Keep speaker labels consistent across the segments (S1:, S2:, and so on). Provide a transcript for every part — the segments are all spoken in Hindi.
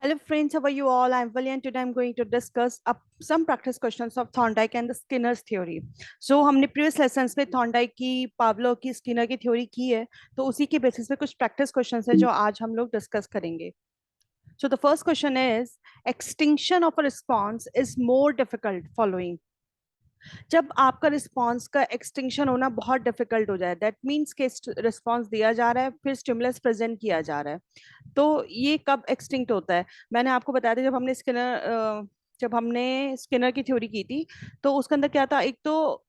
S1: Hello friends, how are you all? I'm Vali and today I'm going to discuss some practice questions of Thorndike and the Skinner's theory. So हमने previous lessons में Thorndike की, Pavlov की, Skinner की theory की है, तो उसी के basis पे कुछ practice questions है जो आज हम लोग discuss करेंगे. So the first question is, extinction of a response is more difficult following. जब आपका रिस्पॉन्स का एक्सटिंक्शन होना बहुत डिफिकल्ट हो जाए, दैट मीन्स के रिस्पॉन्स दिया जा रहा है फिर स्टिमुलस प्रेजेंट किया जा रहा है, तो ये कब एक्सटिंक्ट होता है? मैंने आपको बताया था जब हमने स्किनर की थ्योरी की थी, तो उसके अंदर क्या था, एक तो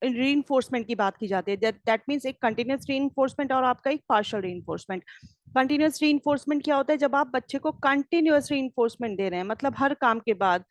S1: रीइंफोर्समेंट की बात की जाती है, दैट मीन्स एक कंटिन्यूस रीइंफोर्समेंट और आपका एक पार्शियल रीइंफोर्समेंट. कंटिन्यूस रीइंफोर्समेंट क्या होता है? जब आप बच्चे को कंटिन्यूस रीइंफोर्समेंट दे रहे हैं, मतलब हर काम के बाद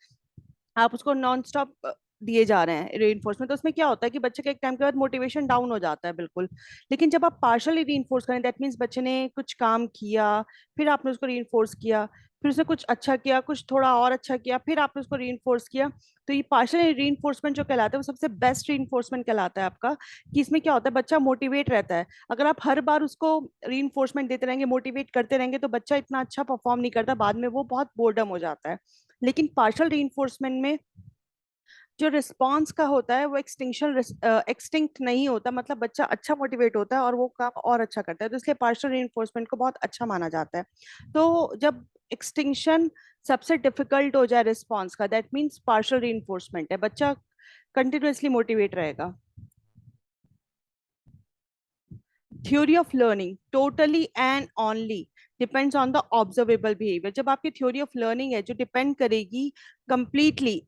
S1: आप उसको नॉन स्टॉप दिए जा रहे हैं रीइंफोर्समेंट, तो उसमें क्या होता है कि बच्चे का एक टाइम के बाद मोटिवेशन डाउन हो जाता है बिल्कुल. लेकिन जब आप पार्शली रीइंफोर्स करें, दैट मीन्स बच्चे ने कुछ काम किया, फिर आपने उसको रीइंफोर्स किया, फिर उसने कुछ अच्छा किया, कुछ थोड़ा और अच्छा किया, फिर आपने उसको रीइंफोर्स किया, तो ये पार्शल रीइंफोर्समेंट जो कहलाता है वो सबसे बेस्ट रीइंफोर्समेंट कहलाता है आपका. कि इसमें क्या होता है, बच्चा मोटिवेट रहता है. अगर आप हर बार उसको रीइंफोर्समेंट देते रहेंगे, मोटिवेट करते रहेंगे, तो बच्चा इतना अच्छा परफॉर्म नहीं करता, बाद में वो बहुत बोर्डम हो जाता है. लेकिन पार्शल रीइंफोर्समेंट में जो रिस्पॉन्स का होता है वो एक्सटिंक्ट नहीं होता, मतलब बच्चा अच्छा मोटिवेट होता है और वो काम और अच्छा करता है, तो इसलिए पार्शियल रीइंफोर्समेंट को बहुत अच्छा माना जाता है. तो जब एक्सटिंक्शन सबसे डिफिकल्ट हो जाए रिस्पॉन्स का, दैट मीन्स पार्शियल रीइंफोर्समेंट है, बच्चा कंटिन्यूअसली मोटिवेट रहेगा. Theory of learning totally and only depends on the observable behaviour. जब आपकी थ्योरी ऑफ लर्निंग है जो डिपेंड करेगी कंप्लीटली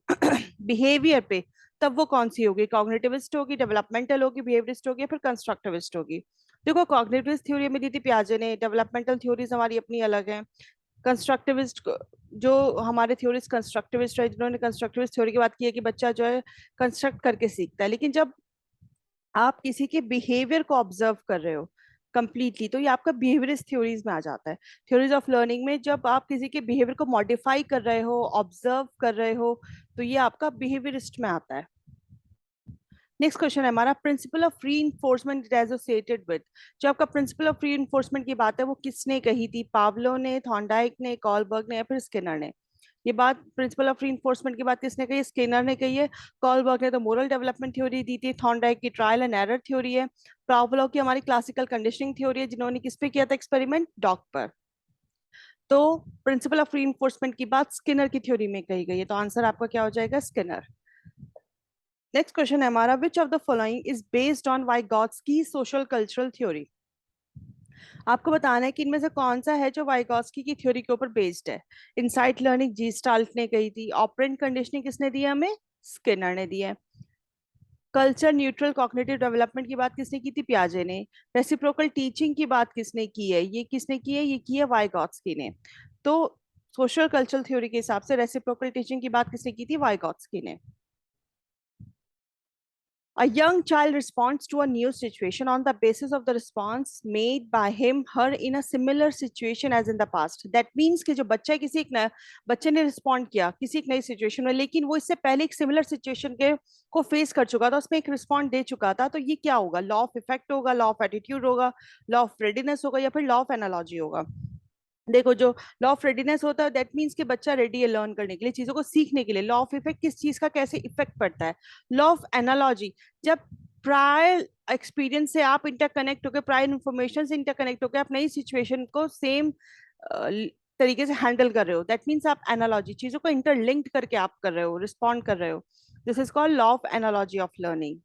S1: बिहेवियर पे, तब वो कौन सी होगी? कॉग्निटिविस्ट होगी, डेवलपमेंटल होगी, बिहेवियरिस्ट होगी, या फिर कंस्ट्रक्टिविस्ट होगी? देखो, कॉग्निटिविस्ट थ्योरी में दी थी पियाजे ने, डेवलपमेंटल थ्योरीज हमारी अपनी अलग है. कंस्ट्रक्टिविस्ट जो हमारे थ्योरीज कंस्ट्रक्टिविस्ट है, जिन्होंने कंस्ट्रक्टिविस्ट थ्योरी की बात की है कि बच्चा जो है कंस्ट्रक्ट करके सीखता है. लेकिन जब आप किसी के बिहेवियर को ऑब्जर्व कर रहे हो कंप्लीटली, तो ये आपका बिहेवियरिस्ट थ्योरीज में आ जाता है. थ्योरीज ऑफ लर्निंग में जब आप किसी के बिहेवियर को मॉडिफाई कर रहे हो, ऑब्जर्व कर रहे हो, तो ये आपका बिहेवियरिस्ट में आता है. नेक्स्ट क्वेश्चन है हमारा, प्रिंसिपल ऑफ री इन्फोर्समेंट इज एसोसिएटेड विद. जो आपका प्रिंसिपल ऑफ री इन्फोर्समेंट की बात है वो किसने कही थी? पावलो ने, थॉर्नडाइक ने, कॉलबर्ग ने, या फिर स्किनर ने? ये बात प्रिंसिपल ऑफ रीइंफोर्समेंट की बात किसने कही है? स्किनर ने कही है. कॉलबर्ग ने तो मोरल डेवलपमेंट थ्योरी दी थी. थॉर्नडाइक की ट्रायल एंड एरर थ्योरी है. पावलोव की हमारी क्लासिकल कंडीशनिंग थ्योरी है, जिन्होंने किस पे किया था एक्सपेरिमेंट? डॉग पर. तो प्रिंसिपल ऑफ रीइंफोर्समेंट की बात स्किनर की थ्योरी में कही गई है, तो आंसर आपका क्या हो जाएगा? स्किनर. नेक्स्ट क्वेश्चन है हमारा, which of the following is based on Vygotsky's social cultural theory. आपको बताना है कि इनमें से कौन सा है जो वाइगॉट्स्की की थ्योरी के ऊपर बेस्ड है. इनसाइट लर्निंग जी स्टाल्ट ने कही थी. ऑपरेंट कंडीशनिंग किसने दी है हमें? स्किनर ने दी है. कल्चर न्यूट्रल कॉग्निटिव डेवलपमेंट की बात किसने की थी? पियाजे ने. रेसिप्रोकल टीचिंग की बात किसने की है? ये किसने की है? ये की है वाइगॉट्स्की ने. तो सोशल कल्चरल थ्योरी के हिसाब से रेसिप्रोकल टीचिंग की बात किसने की थी? वाइगॉट्स्की ने. A young child responds to a new situation on the basis of the response made by him, her in a similar situation as in the past. That means कि जो बच्चा किसी एक नया बच्चे ने रिस्पॉन्ड किया किसी एक नई सिचुएशन में, लेकिन वो इससे पहले एक सिमिलर सिचुएशन के को फेस कर चुका था, उसमें एक रिस्पॉन्ड दे चुका था, तो ये क्या होगा? लॉ ऑफ इफेक्ट होगा, लॉ ऑफ एटीट्यूड होगा, लॉ ऑफ रेडीनेस होगा, या फिर लॉ ऑफ एनालॉजी होगा? देखो, जो लॉ ऑफ रेडीनेस होता है दैट मीन्स कि बच्चा रेडी है लर्न करने के लिए, चीजों को सीखने के लिए. लॉ ऑफ इफेक्ट किस चीज का कैसे इफेक्ट पड़ता है? लॉ ऑफ एनालॉजी, जब प्रायर एक्सपीरियंस से आप इंटरकनेक्ट होकर, प्रायर इंफॉर्मेशन से इंटरकनेक्ट होकर आप नई सिचुएशन को सेम तरीके से हैंडल कर रहे हो, दैट मीन्स आप एनालॉजी, चीजों को इंटरलिंक्ड करके आप कर रहे हो, रिस्पॉन्ड कर रहे हो. This is called law of analogy of learning.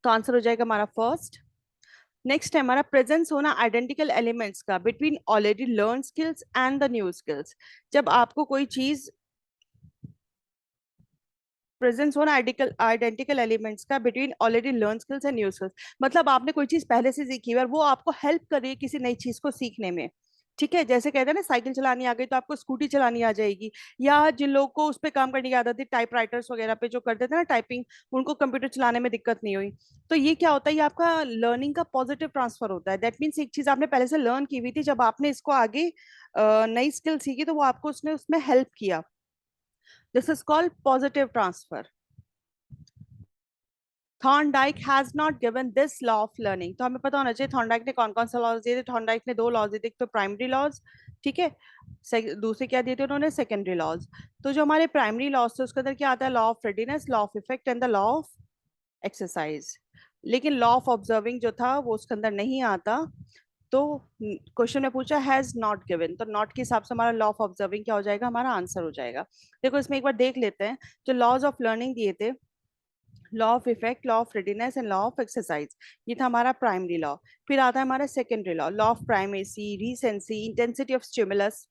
S1: तो आंसर हो जाएगा हमारा फर्स्ट. नेक्स्ट है हमारा, प्रेजेंस होना आइडेंटिकल एलिमेंट्स का between already learn skills and the new skills. जब आपको कोई चीज प्रेजेंस होना आइडेंटिकल एलिमेंट्स का between already learn skills and new skills, मतलब आपने कोई चीज पहले से सीखी है और वो आपको हेल्प कर रही है किसी नई चीज को सीखने में. ठीक है, जैसे कहते हैं ना, साइकिल चलानी आ गई तो आपको स्कूटी चलानी आ जाएगी. या जिन लोगों को उस पर काम करने की आदत थी, टाइप राइटर्स वगैरह पे जो करते थे ना टाइपिंग, उनको कंप्यूटर चलाने में दिक्कत नहीं हुई. तो ये क्या होता है? ये आपका लर्निंग का पॉजिटिव ट्रांसफर होता है. दैट मीन्स एक चीज आपने पहले से लर्न की हुई थी, जब आपने इसको आगे नई स्किल सीखी तो वो आपको उसने उसमें हेल्प किया. This is called positive transfer. Thorndike has not given this law of learning. तो हमें पता होना चाहिए थॉर्नडाइक ने कौन कौन सा लॉज दिए थे। थॉर्नडाइक ने 2 लॉज दिए थे, एक तो प्राइमरी लॉज, ठीक है, दूसरे क्या दिए थे उन्होंने, सेकेंडरी लॉज। तो जो हमारे प्राइमरी लॉज थे उसके अंदर क्या आता है, law of readiness, law of effect and the law of exercise. लेकिन लॉ ऑफ ऑब्जर्विंग जो था वो उसके अंदर नहीं आता। तो क्वेश्चन में पूछा हैज नॉट गिवन, तो नॉट के हिसाब से हमारा लॉ ऑफ ऑब्जर्विंग क्या हो जाएगा, हमारा आंसर हो जाएगा। देखो इसमें एक बार देख लेते हैं, जो लॉज ऑफ लर्निंग दिए थे, law of effect, law of readiness and law of exercise, ये था हमारा प्राइमरी लॉ। फिर आता है हमारा secondary law, law of primacy, recency, intensity of stimulus,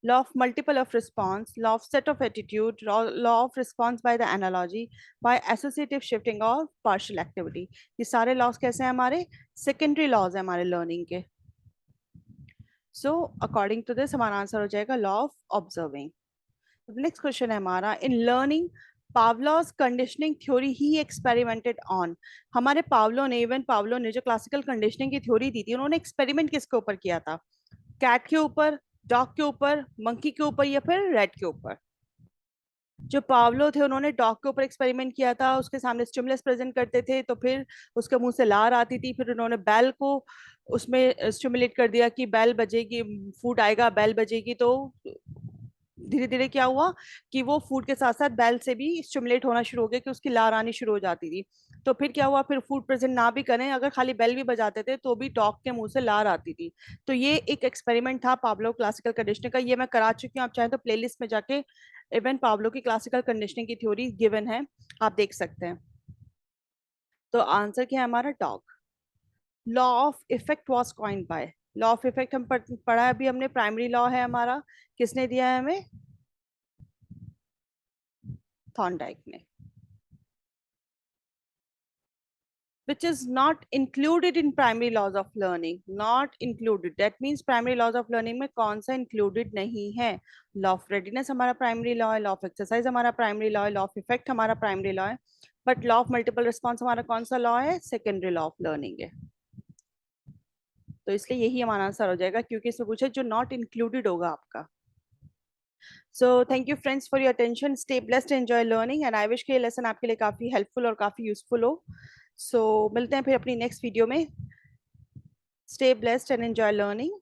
S1: law of multiple of response, law of set of attitude, law of response by the analogy, by associative shifting और partial activity। ये सारे laws कैसे हैं हमारे, secondary laws हैं हमारे learning के। So according to this हमारा आंसर हो जाएगा law of observing। Next question है हमारा, in learning Pavlov's conditioning theory he experimented on. हमारे पावलो ने, इवन पावलो ने जो क्लासिकल कंडीशनिंग की थ्योरी दी थी, उन्होंने एक्सपेरिमेंट किसके ऊपर किया था, कैट के ऊपर, डॉग के ऊपर, मंकी के ऊपर या फिर रैट के ऊपर। जो पावलो थे उन्होंने डॉग के ऊपर एक्सपेरिमेंट किया था, उसके सामने स्टिमुलस प्रेजेंट करते थे तो फिर उसके मुंह से लार आती थी, फिर उन्होंने बैल को उसमें स्टिमुलेट कर दिया कि बैल बजेगी, फूड आएगा, बैल बजेगी, तो धीरे धीरे क्या हुआ कि वो फूड के साथ साथ बैल से भी स्टिमुलेट होना शुरू हो गया कि उसकी लार आनी शुरू हो जाती थी। तो फिर क्या हुआ, फिर फूड प्रेजेंट ना भी करें, अगर खाली बेल भी बजाते थे तो भी डॉग के मुंह से लार आती थी। तो ये एक एक्सपेरिमेंट था पाब्लो क्लासिकल कंडीशनिंग का, ये मैं करा चुकी हूँ, आप चाहें तो प्लेलिस्ट में जाके इवन पाब्लो की क्लासिकल कंडीशनिंग की थ्योरी गिवन है, आप देख सकते हैं। तो आंसर क्या है हमारा, dog. Law of effect was coined bye, law of effect हम पढ़ा है अभी हमने, प्राइमरी लॉ है हमारा, किसने दिया है हमें, थॉर्नडाइक ने। which is not included in primary laws of learning, not included, that means primary laws of learning में कौन सा included नहीं है। law of readiness हमारा primary law है, law of exercise हमारा primary law है, law of effect हमारा primary law है, but law of multiple response हमारा कौन सा law है, secondary law of learning है। तो इसलिए यही हमारा आंसर हो जाएगा, क्योंकि इसमें पूछा जो not included होगा आपका। So thank you friends for your attention, stay blessed, enjoy learning, and I wish कि ये lesson आपके लिए काफी helpful और काफी useful हो। So मिलते हैं फिर अपनी next video में। Stay blessed and enjoy learning.